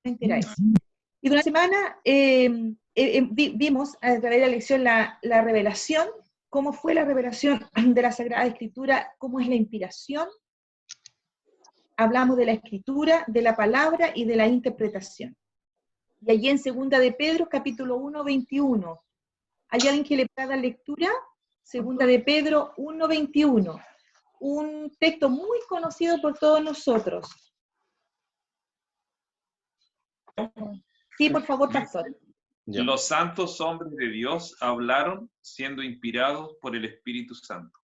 era eso. Y durante la semana vimos a través de la lección la revelación, cómo fue la revelación de la Sagrada Escritura, cómo es la inspiración. Hablamos de la escritura, de la palabra y de la interpretación. Y allí en 2 de Pedro, capítulo 1, 21. ¿Hay alguien que le pueda dar lectura? 2 de Pedro 1, 21. Un texto muy conocido por todos nosotros. Sí, por favor, pastor. Los santos hombres de Dios hablaron siendo inspirados por el Espíritu Santo.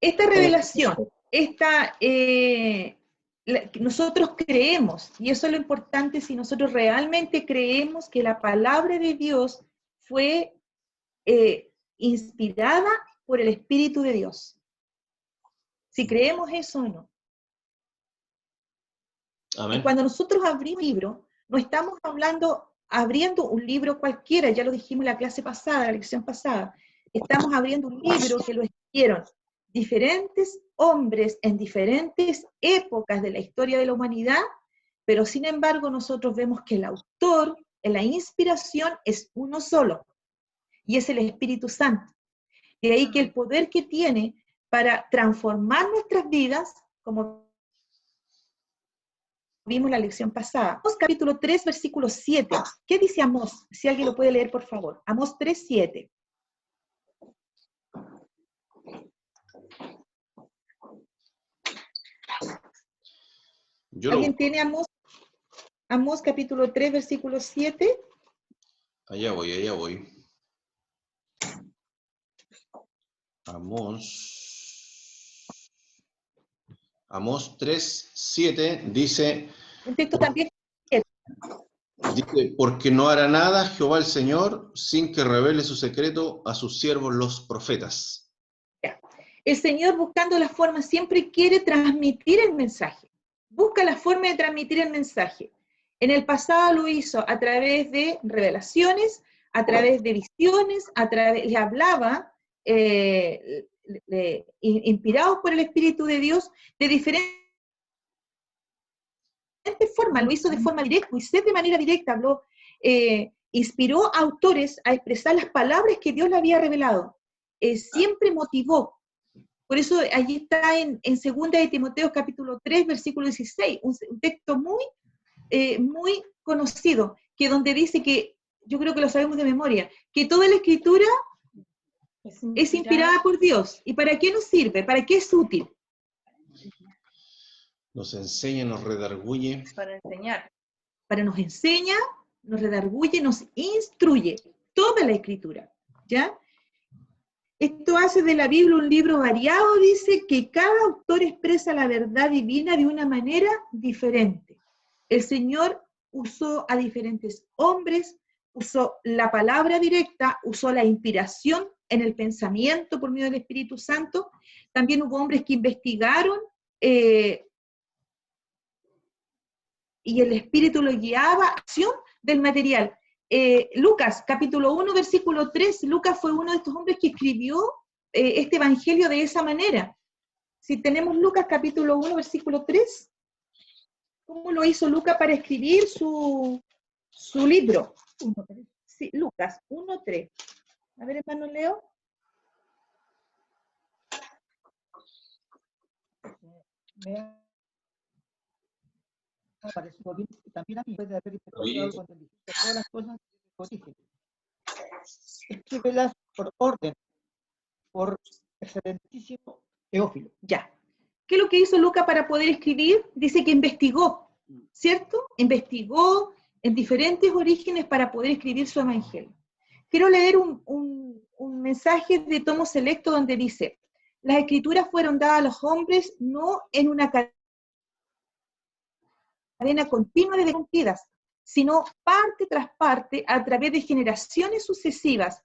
Esta revelación, nosotros creemos, y eso es lo importante, si nosotros realmente creemos que la palabra de Dios fue inspirada por el Espíritu de Dios. Si creemos eso o no. Amén. Y cuando nosotros abrimos un libro, no estamos abriendo un libro cualquiera, ya lo dijimos en la clase pasada, la lección pasada. Estamos abriendo un libro que lo escribieron diferentes hombres en diferentes épocas de la historia de la humanidad, pero sin embargo nosotros vemos que el autor, en la inspiración, es uno solo, y es el Espíritu Santo. De ahí que el poder que tiene para transformar nuestras vidas, como vimos en la lección pasada. Amós capítulo 3, versículo 7. ¿Qué dice Amós? Si alguien lo puede leer, por favor. Amós 3, 7. ¿Alguien tiene Amós capítulo 3, versículo 7? Allá voy. Amós 3, 7 dice... Un texto también. Dice, porque no hará nada Jehová el Señor sin que revele su secreto a sus siervos los profetas. El Señor, buscando la forma, siempre quiere transmitir el mensaje. Busca la forma de transmitir el mensaje. En el pasado lo hizo a través de revelaciones, a través de visiones, le hablaba, inspirados por el Espíritu de Dios, de diferentes formas. Lo hizo de forma directa, Moisés de manera directa habló, inspiró a autores a expresar las palabras que Dios le había revelado. Siempre motivó. Por eso allí está en 2 de Timoteo capítulo 3, versículo 16, un texto muy conocido, que donde dice que, yo creo que lo sabemos de memoria, que toda la Escritura es inspirada por Dios. ¿Y para qué nos sirve? ¿Para qué es útil? Nos enseña, nos redarguye. Para enseñar. Nos enseña, nos redarguye, nos instruye. Toda la Escritura, ¿ya? Esto hace de la Biblia un libro variado, dice que cada autor expresa la verdad divina de una manera diferente. El Señor usó a diferentes hombres, usó la palabra directa, usó la inspiración en el pensamiento por medio del Espíritu Santo. También hubo hombres que investigaron y el Espíritu lo guiaba a acción del material. Lucas, capítulo 1, versículo 3, Lucas fue uno de estos hombres que escribió este evangelio de esa manera. Si tenemos Lucas, capítulo 1, versículo 3, ¿cómo lo hizo Lucas para escribir su libro? Sí, Lucas 1, 3. A ver, hermano Leo. También a mí puede haber interpretado cuando dijiste todas las cosas que corrigen. Escríbelas por orden, por excelentísimo Teófilo. Ya. ¿Qué es lo que hizo Lucas para poder escribir? Dice que investigó, ¿cierto? Investigó en diferentes orígenes para poder escribir su evangelio. Quiero leer un mensaje de Tomo Selecto donde dice: las escrituras fueron dadas a los hombres no en una cadena continua de descontidas, sino parte tras parte a través de generaciones sucesivas,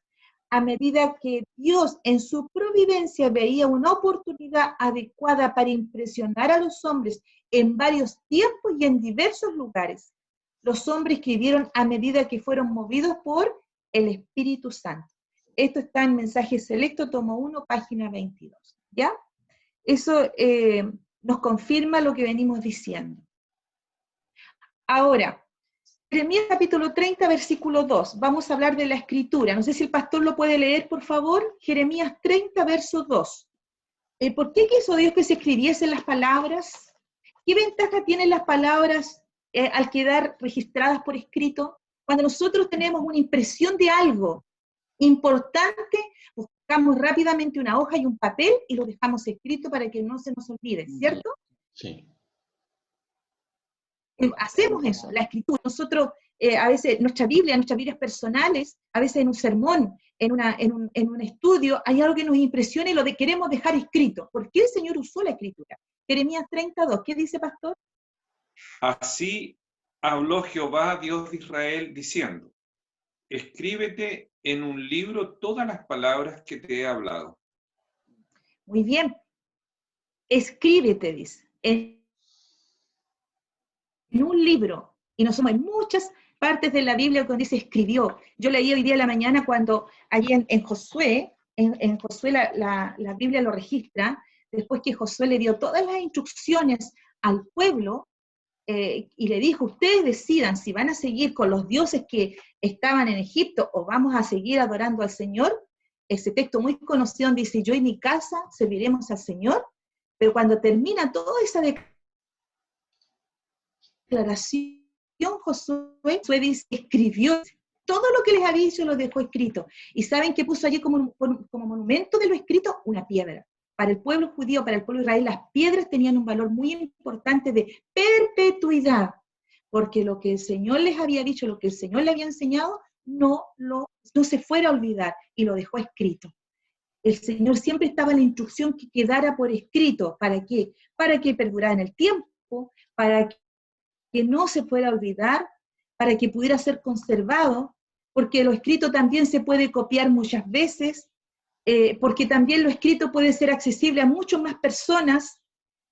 a medida que Dios en su providencia veía una oportunidad adecuada para impresionar a los hombres en varios tiempos y en diversos lugares. Los hombres escribieron a medida que fueron movidos por el Espíritu Santo. Esto está en Mensaje Selecto, tomo 1, página 22. ¿Ya? Eso nos confirma lo que venimos diciendo. Ahora, Jeremías capítulo 30, versículo 2. Vamos a hablar de la escritura. No sé si el pastor lo puede leer, por favor. Jeremías 30, verso 2. ¿Por qué quiso Dios que se escribiesen las palabras? ¿Qué ventaja tienen las palabras al quedar registradas por escrito? Cuando nosotros tenemos una impresión de algo importante, buscamos rápidamente una hoja y un papel y lo dejamos escrito para que no se nos olvide, ¿cierto? Sí. Hacemos eso, la escritura. Nosotros, a veces, nuestras Biblias personales, a veces en un sermón, en un estudio, hay algo que nos impresiona y lo queremos dejar escrito. ¿Por qué el Señor usó la escritura? Jeremías 32, ¿qué dice, pastor? Así habló Jehová, Dios de Israel, diciendo: escríbete en un libro todas las palabras que te he hablado. Muy bien. Escríbete, dice, en un libro. Y no somos en muchas partes de la Biblia donde dice escribió. Yo leí hoy día en la mañana cuando allí en Josué, en Josué la Biblia lo registra, después que Josué le dio todas las instrucciones al pueblo, y le dijo, ustedes decidan si van a seguir con los dioses que estaban en Egipto o vamos a seguir adorando al Señor. Ese texto muy conocido dice, yo y mi casa serviremos al Señor, pero cuando termina toda esa declaración, Josué dice, escribió todo lo que les había dicho, lo dejó escrito. ¿Y saben qué puso allí como monumento de lo escrito? Una piedra. Para el pueblo judío, para el pueblo de Israel, las piedras tenían un valor muy importante de perpetuidad, porque lo que el Señor les había dicho, lo que el Señor les había enseñado, no se fuera a olvidar, y lo dejó escrito. El Señor siempre estaba en la instrucción que quedara por escrito. ¿Para qué? Para que perdurara en el tiempo, para que no se fuera a olvidar, para que pudiera ser conservado, porque lo escrito también se puede copiar muchas veces, porque también lo escrito puede ser accesible a muchas más personas,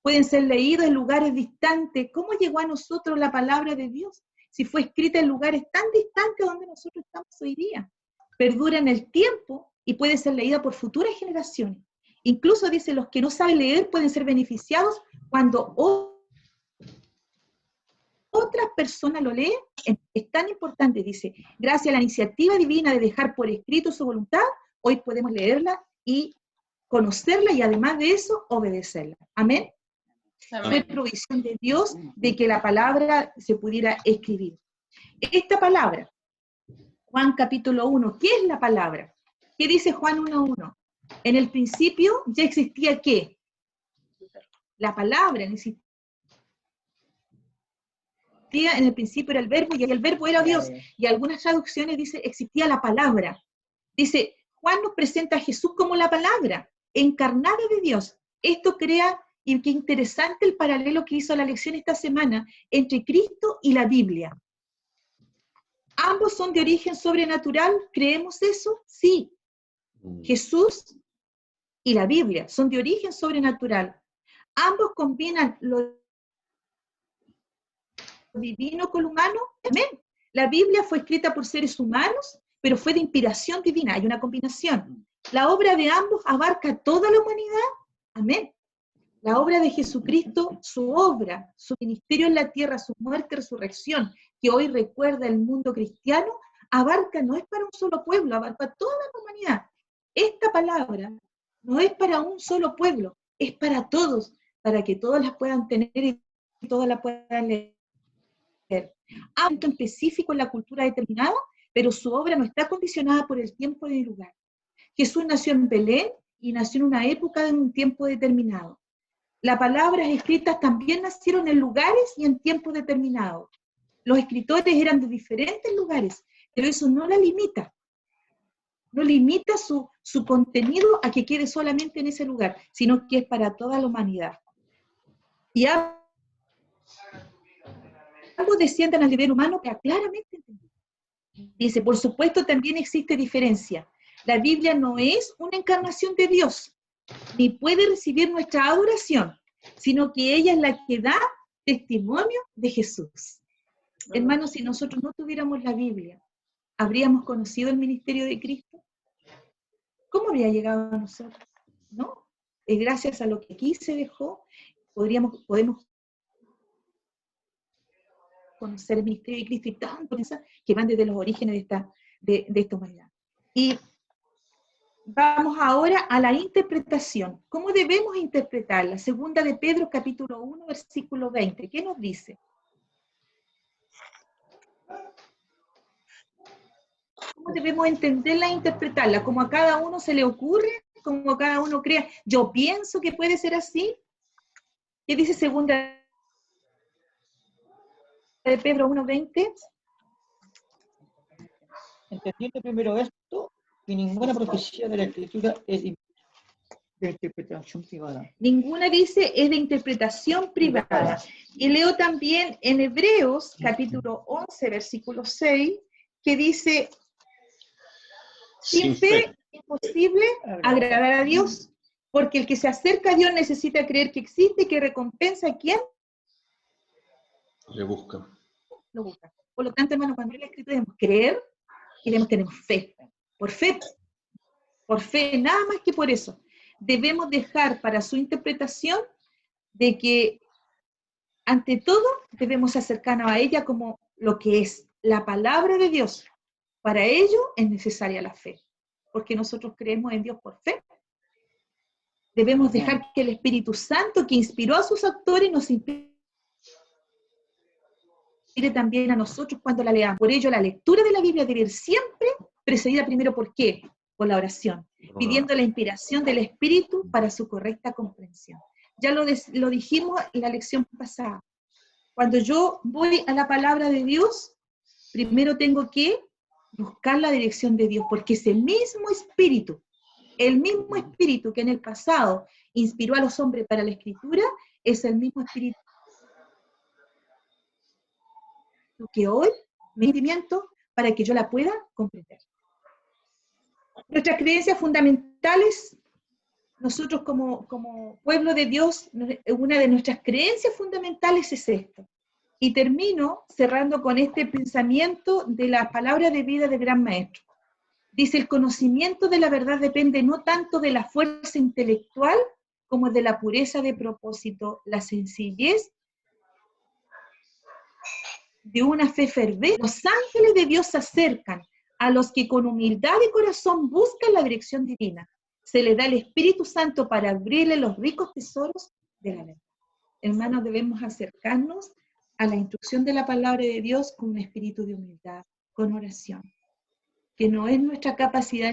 pueden ser leídos en lugares distantes. ¿Cómo llegó a nosotros la palabra de Dios? Si fue escrita en lugares tan distantes donde nosotros estamos hoy día. Perdura en el tiempo y puede ser leída por futuras generaciones. Incluso dice, los que no saben leer pueden ser beneficiados cuando otras personas lo leen. Es tan importante, dice, gracias a la iniciativa divina de dejar por escrito su voluntad, hoy podemos leerla y conocerla y además de eso, obedecerla. Amén. Fue provisión de Dios de que la palabra se pudiera escribir. Esta palabra, Juan capítulo 1, ¿qué es la palabra? ¿Qué dice Juan 1:1? En el principio ya existía ¿qué? La palabra, en el principio era el verbo y el verbo era Dios. Y algunas traducciones dice existía la palabra. Dice, Juan nos presenta a Jesús como la palabra, encarnada de Dios. Esto crea, y qué interesante el paralelo que hizo la lección esta semana, entre Cristo y la Biblia. ¿Ambos son de origen sobrenatural? ¿Creemos eso? Sí. Jesús y la Biblia son de origen sobrenatural. Ambos combinan lo divino con lo humano. Amén. La Biblia fue escrita por seres humanos, pero fue de inspiración divina, hay una combinación. La obra de ambos abarca toda la humanidad. Amén. La obra de Jesucristo, su obra, su ministerio en la tierra, su muerte y resurrección, que hoy recuerda el mundo cristiano, abarca, no es para un solo pueblo, abarca toda la humanidad. Esta palabra no es para un solo pueblo, es para todos, para que todos la puedan tener y todos la puedan leer. Hay un específico en la cultura determinada, pero su obra no está condicionada por el tiempo y el lugar. Jesús nació en Belén y nació en una época de un tiempo determinado. Las palabras escritas también nacieron en lugares y en tiempos determinados. Los escritores eran de diferentes lugares, pero eso no la limita. No limita su contenido a que quede solamente en ese lugar, sino que es para toda la humanidad. Y ambos descienden al nivel humano, pero claramente entendido. Dice, por supuesto también existe diferencia. La Biblia no es una encarnación de Dios, ni puede recibir nuestra adoración, sino que ella es la que da testimonio de Jesús. Hermanos, si nosotros no tuviéramos la Biblia, ¿habríamos conocido el ministerio de Cristo? ¿Cómo habría llegado a nosotros? ¿No? Es gracias a lo que aquí se dejó, podemos conocer el misterio de Cristo y tanto que van desde los orígenes de esta humanidad. Y vamos ahora a la interpretación. ¿Cómo debemos interpretarla? Segunda de Pedro, capítulo 1, versículo 20. ¿Qué nos dice? ¿Cómo debemos entenderla e interpretarla? ¿Como a cada uno se le ocurre? ¿Como a cada uno crea? ¿Yo pienso que puede ser así? ¿Qué dice segunda de Pedro 1, 20? Entendiendo primero esto, que ninguna profecía de la Escritura es de interpretación privada. Ninguna dice es de interpretación privada. Y leo también en Hebreos, capítulo 11, versículo 6, que dice, sin fe es imposible agradar a Dios, porque el que se acerca a Dios necesita creer que existe y que recompensa a quien le busca. lo busca. Por lo tanto, hermano, cuando la Escritura debemos creer y debemos tener fe. Por fe, nada más que por eso. Debemos dejar para su interpretación de que, ante todo, debemos acercarnos a ella como lo que es la palabra de Dios. Para ello es necesaria la fe, porque nosotros creemos en Dios por fe. Debemos dejar que el Espíritu Santo, que inspiró a sus autores, nos inspire también a nosotros cuando la leamos. Por ello, la lectura de la Biblia debe ir siempre precedida primero ¿por qué? Por la oración, pidiendo la inspiración del Espíritu para su correcta comprensión. Ya lo dijimos en la lección pasada. Cuando yo voy a la palabra de Dios, primero tengo que buscar la dirección de Dios, porque es el mismo Espíritu que en el pasado inspiró a los hombres para la Escritura, es el mismo Espíritu que hoy me da entendimiento para que yo la pueda comprender. Nuestras creencias fundamentales, nosotros como pueblo de Dios, una de nuestras creencias fundamentales es esto. Y termino cerrando con este pensamiento de la palabra de vida del Gran Maestro. Dice, el conocimiento de la verdad depende no tanto de la fuerza intelectual como de la pureza de propósito, la sencillez de una fe ferviente. Los ángeles de Dios se acercan a los que con humildad de corazón buscan la dirección divina. Se les da el Espíritu Santo para abrirle los ricos tesoros de la verdad. Hermanos, debemos acercarnos a la instrucción de la palabra de Dios con un espíritu de humildad, con oración. Que no es nuestra capacidad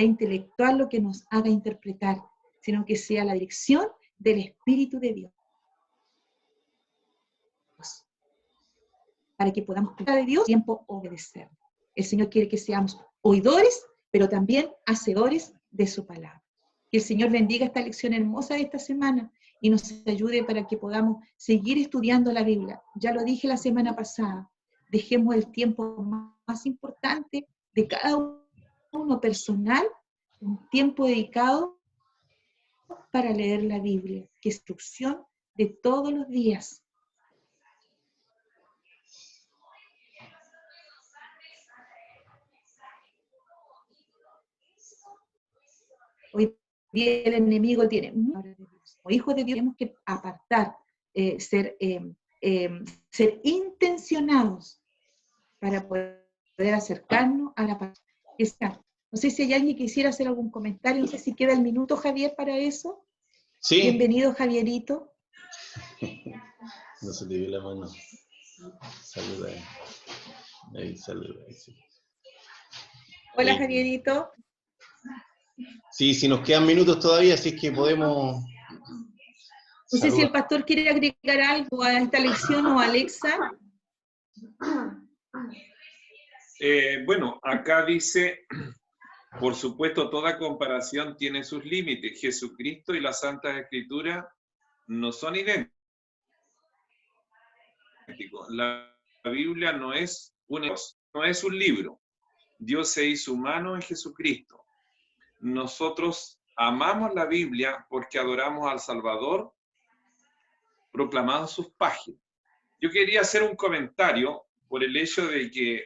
intelectual lo que nos haga interpretar, sino que sea la dirección del Espíritu de Dios. Para que podamos escuchar de Dios, tiempo obedecer. El Señor quiere que seamos oidores, pero también hacedores de su palabra. Que el Señor bendiga esta lección hermosa de esta semana y nos ayude para que podamos seguir estudiando la Biblia. Ya lo dije la semana pasada, dejemos el tiempo más importante de cada uno personal, un tiempo dedicado para leer la Biblia, que es instrucción de todos los días. Hoy día el enemigo tiene, como hijos de Dios tenemos que apartar, ser intencionados para poder acercarnos a la palabra. No sé si hay alguien que quisiera hacer algún comentario, no sé si queda el minuto, Javier, para eso. Sí. Bienvenido, Javierito. No se te vio la mano. Saluda. Ahí, saluda. Ahí, sí. Hola, Javierito. Sí, nos quedan minutos todavía, así es que podemos... No sé si el pastor quiere agregar algo a esta lección o Alexa. Bueno, acá dice, por supuesto, toda comparación tiene sus límites. Jesucristo y la Santa Escritura no son idénticos. La Biblia no es un libro. Dios se hizo humano en Jesucristo. Nosotros amamos la Biblia porque adoramos al Salvador proclamado en sus páginas. Yo quería hacer un comentario por el hecho de que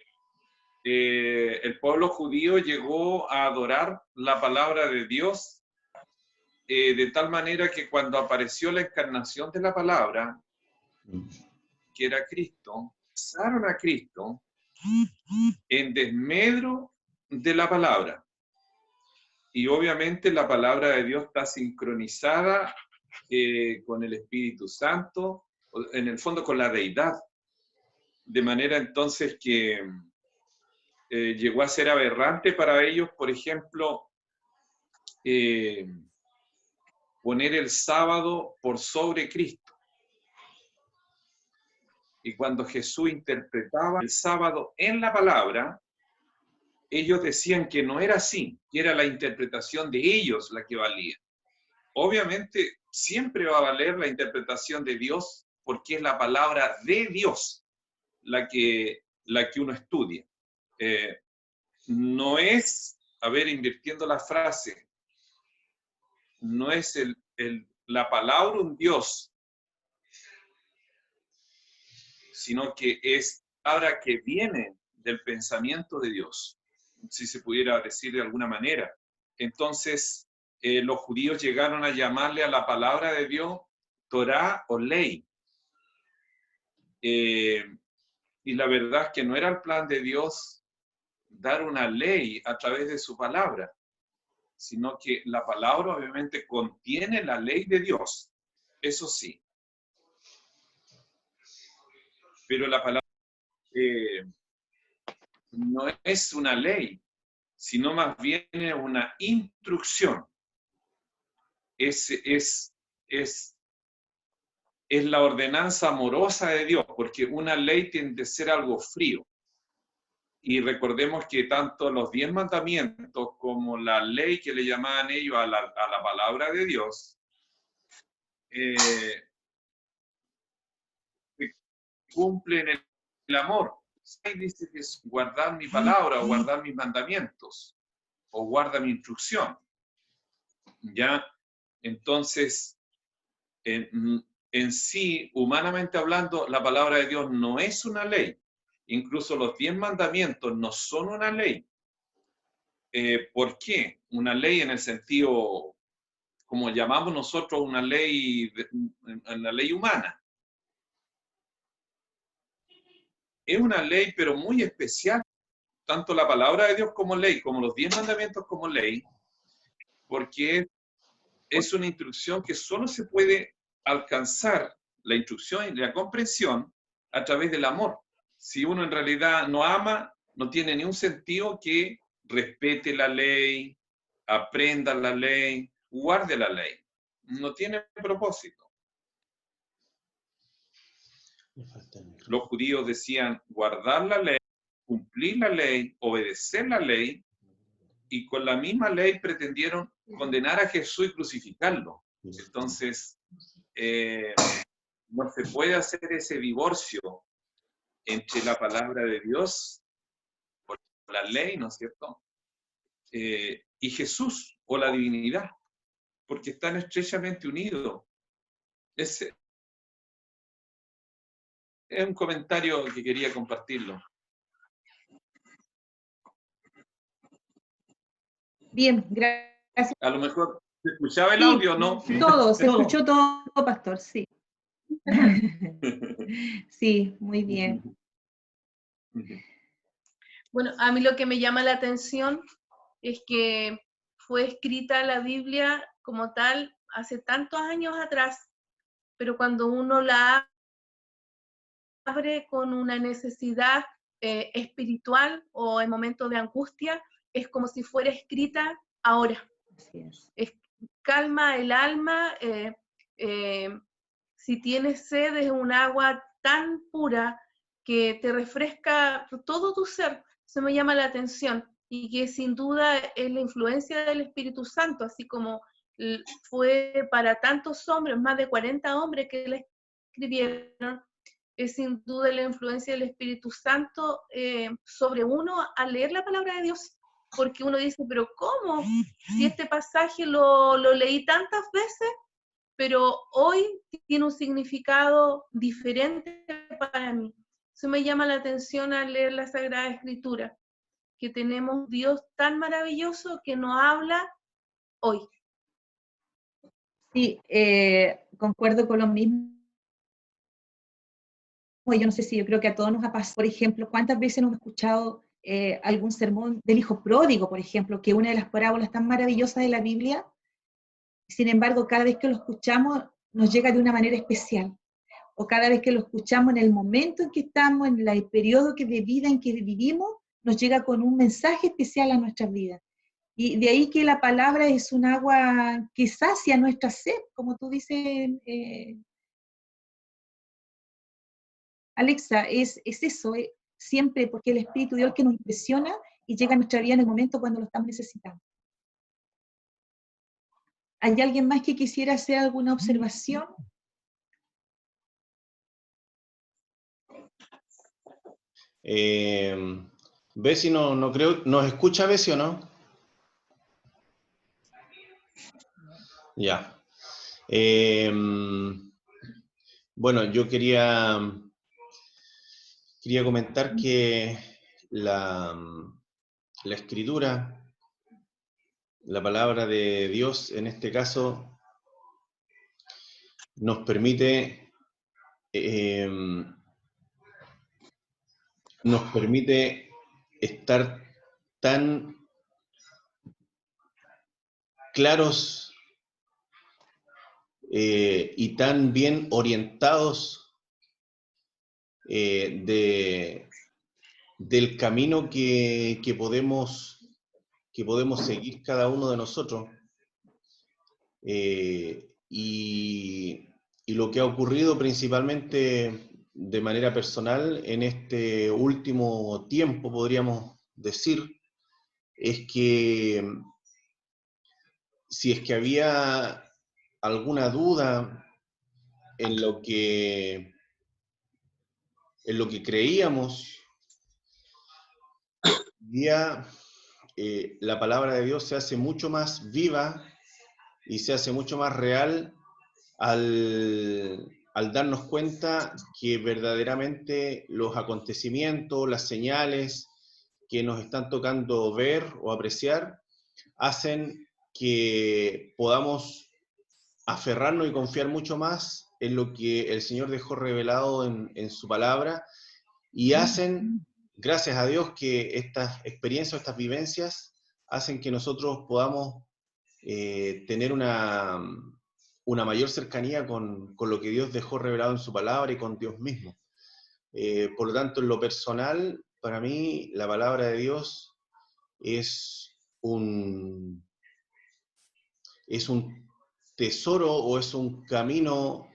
el pueblo judío llegó a adorar la palabra de Dios de tal manera que cuando apareció la encarnación de la palabra, que era Cristo, pasaron a Cristo en desmedro de la palabra. Y obviamente la palabra de Dios está sincronizada con el Espíritu Santo, en el fondo con la deidad. De manera entonces que llegó a ser aberrante para ellos, por ejemplo, poner el sábado por sobre Cristo. Y cuando Jesús interpretaba el sábado en la palabra, ellos decían que no era así, que era la interpretación de ellos la que valía. Obviamente, siempre va a valer la interpretación de Dios, porque es la palabra de Dios la que uno estudia. No es, a ver, invirtiendo la frase, no es la palabra un Dios, sino que es palabra que viene del pensamiento de Dios, si se pudiera decir de alguna manera. Entonces, los judíos llegaron a llamarle a la palabra de Dios Torá o ley. Y la verdad es que no era el plan de Dios dar una ley a través de su palabra, sino que la palabra obviamente contiene la ley de Dios, eso sí. Pero la palabra no es una ley, sino más bien una instrucción. Es la ordenanza amorosa de Dios, porque una ley tiende a ser algo frío. Y recordemos que tanto los 10 mandamientos como la ley que le llamaban ellos a la palabra de Dios, cumplen el amor. Ahí dice que es guardar mi palabra o guardar mis mandamientos o guarda mi instrucción. ¿Ya? Entonces, en sí, humanamente hablando, la palabra de Dios no es una ley. Incluso los 10 mandamientos no son una ley. ¿Por qué? Una ley en el sentido, como llamamos nosotros una ley humana. Es una ley, pero muy especial, tanto la palabra de Dios como ley, como los 10 mandamientos como ley, porque es una instrucción que solo se puede alcanzar, la instrucción y la comprensión, a través del amor. Si uno en realidad no ama, no tiene ni un sentido que respete la ley, aprenda la ley, guarde la ley. No tiene propósito. Los judíos decían guardar la ley, cumplir la ley, obedecer la ley, y con la misma ley pretendieron condenar a Jesús y crucificarlo. Entonces, no se puede hacer ese divorcio entre la palabra de Dios, o la ley, ¿no es cierto?, y Jesús, o la divinidad, porque están estrechamente unidos. Es un comentario que quería compartirlo. Bien, gracias. A lo mejor, ¿se escuchaba el audio, no? Todo, se escuchó todo, pastor, sí. Sí, muy bien. Bueno, a mí lo que me llama la atención es que fue escrita la Biblia como tal hace tantos años atrás, pero cuando uno la abre con una necesidad espiritual o en momentos de angustia, es como si fuera escrita ahora. Así es. Calma el alma, si tienes sed es un agua tan pura que te refresca todo tu ser. Eso me llama la atención y que sin duda es la influencia del Espíritu Santo, así como fue para tantos hombres, más de 40 hombres que la escribieron, es sin duda la influencia del Espíritu Santo sobre uno al leer la palabra de Dios. Porque uno dice, pero ¿cómo? Si este pasaje lo leí tantas veces, pero hoy tiene un significado diferente para mí. Eso me llama la atención al leer la Sagrada Escritura, que tenemos Dios tan maravilloso que nos habla hoy. Sí, concuerdo con lo mismo yo no sé si yo creo que a todos nos ha pasado, por ejemplo, ¿cuántas veces hemos escuchado algún sermón del hijo pródigo, por ejemplo, que es una de las parábolas tan maravillosas de la Biblia? Sin embargo, cada vez que lo escuchamos nos llega de una manera especial, o cada vez que lo escuchamos en el momento en que estamos, en el periodo de vida en que vivimos, nos llega con un mensaje especial a nuestras vidas. Y de ahí que la palabra es un agua que sacia nuestra sed, como tú dices, Alexa, es eso, siempre, porque el Espíritu de Dios que nos impresiona y llega a nuestra vida en el momento cuando lo estamos necesitando. ¿Hay alguien más que quisiera hacer alguna observación? Bessie, no creo, ¿nos escucha Bessie o no? Ya. Bueno, yo quería comentar que la Escritura, la palabra de Dios en este caso, nos permite estar tan claros y tan bien orientados del camino que podemos seguir cada uno de nosotros. Y lo que ha ocurrido principalmente de manera personal en este último tiempo, podríamos decir, es que si es que había alguna duda en lo que creíamos, ya la palabra de Dios se hace mucho más viva y se hace mucho más real al darnos cuenta que verdaderamente los acontecimientos, las señales que nos están tocando ver o apreciar, hacen que podamos aferrarnos y confiar mucho más en lo que el Señor dejó revelado en su palabra, y hacen, gracias a Dios, que estas experiencias, estas vivencias, hacen que nosotros podamos tener una mayor cercanía con lo que Dios dejó revelado en su palabra y con Dios mismo. Por lo tanto, en lo personal, para mí, la palabra de Dios es un tesoro, o es un camino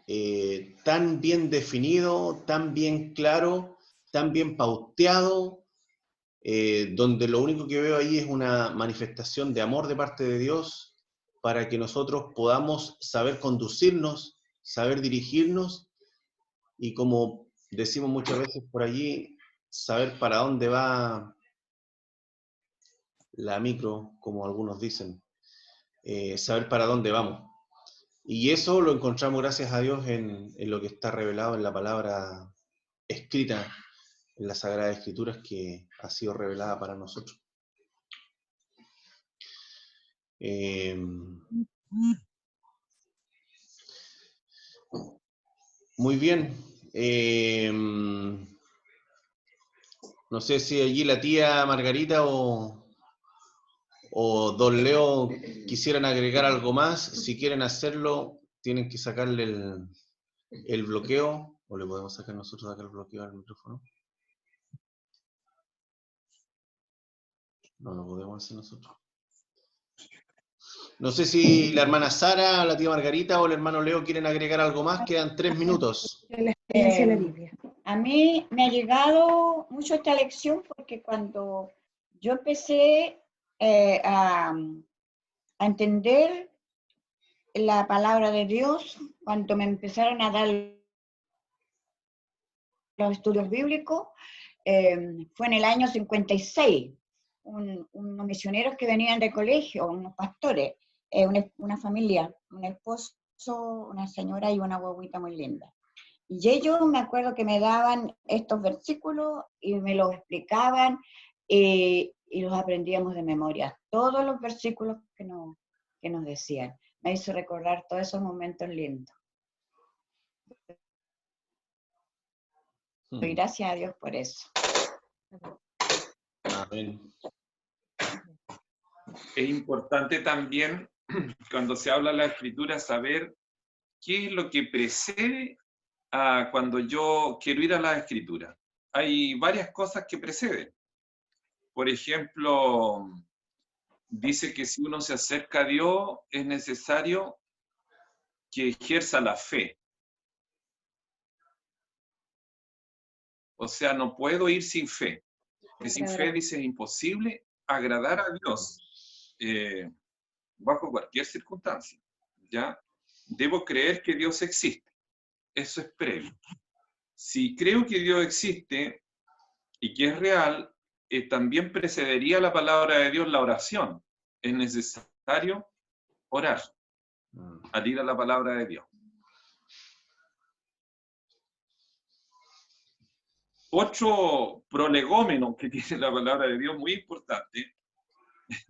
tan bien definido, tan bien claro, tan bien pauteado, donde lo único que veo ahí es una manifestación de amor de parte de Dios para que nosotros podamos saber conducirnos, saber dirigirnos, y como decimos muchas veces por allí, saber para dónde va la micro, como algunos dicen, saber para dónde vamos. Y eso lo encontramos, gracias a Dios, en lo que está revelado en la palabra escrita en las Sagradas Escrituras, que ha sido revelada para nosotros. Muy bien. No sé si allí la tía Margarita o don Leo quisieran agregar algo más. Si quieren hacerlo, tienen que sacarle el bloqueo, o le podemos sacar nosotros acá el bloqueo al micrófono. No lo podemos hacer nosotros. No sé si la hermana Sara, la tía Margarita o el hermano Leo quieren agregar algo más. Quedan 3 minutos. La experiencia de la Biblia. A mí me ha llegado mucho esta lección porque cuando yo empecé a entender la palabra de Dios, cuando me empezaron a dar los estudios bíblicos, fue en el año 56. Unos misioneros que venían de colegio, unos pastores, una familia, un esposo, una señora y una guaguita muy linda. Y ellos me acuerdo que me daban estos versículos y me los explicaban y los aprendíamos de memoria. Todos los versículos que nos decían. Me hizo recordar todos esos momentos lindos. doy gracias a Dios por eso. Amén. Es importante también, cuando se habla de la Escritura, saber qué es lo que precede a cuando yo quiero ir a la Escritura. Hay varias cosas que preceden. Por ejemplo, dice que si uno se acerca a Dios, es necesario que ejerza la fe. O sea, no puedo ir sin fe. Porque sin fe, dice, es imposible agradar a Dios bajo cualquier circunstancia. ¿Ya? Debo creer que Dios existe. Eso es previo. Si creo que Dios existe y que es real, también precedería la palabra de Dios la oración. Es necesario orar al ir a la palabra de Dios. Otro prolegómeno que tiene la palabra de Dios, muy importante,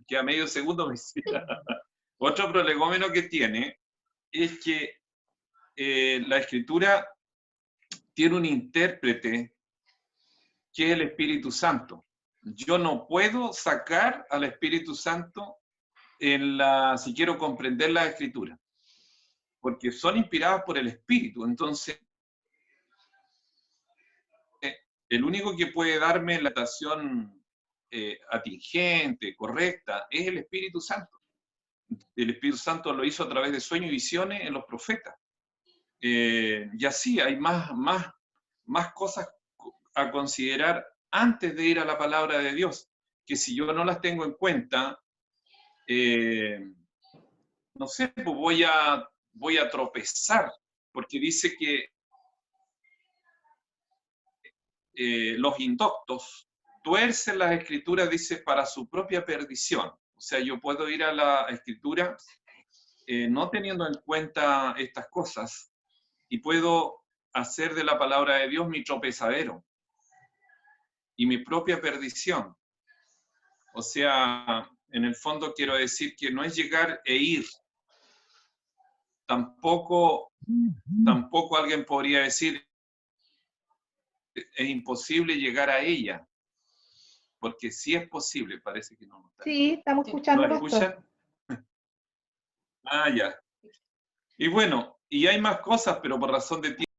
que a medio segundo me decía, otro prolegómeno que tiene es que la Escritura tiene un intérprete que es el Espíritu Santo. Yo no puedo sacar al Espíritu Santo si quiero comprender la Escritura, porque son inspiradas por el Espíritu. Entonces, el único que puede darme la orientación atingente, correcta, es el Espíritu Santo. El Espíritu Santo lo hizo a través de sueños y visiones en los profetas. Y así hay más cosas a considerar antes de ir a la palabra de Dios, que si yo no las tengo en cuenta, no sé, pues voy a tropezar, porque dice que los indoctos tuercen las escrituras, dice, para su propia perdición. O sea, yo puedo ir a la escritura no teniendo en cuenta estas cosas y puedo hacer de la palabra de Dios mi tropezadero y mi propia perdición. O sea, en el fondo quiero decir que no es llegar e ir. Tampoco alguien podría decir es imposible llegar a ella, porque sí es posible, parece que no. Sí, estamos escuchando. ¿No escuchan? Ah, ya. Y bueno, y hay más cosas, pero por razón de tiempo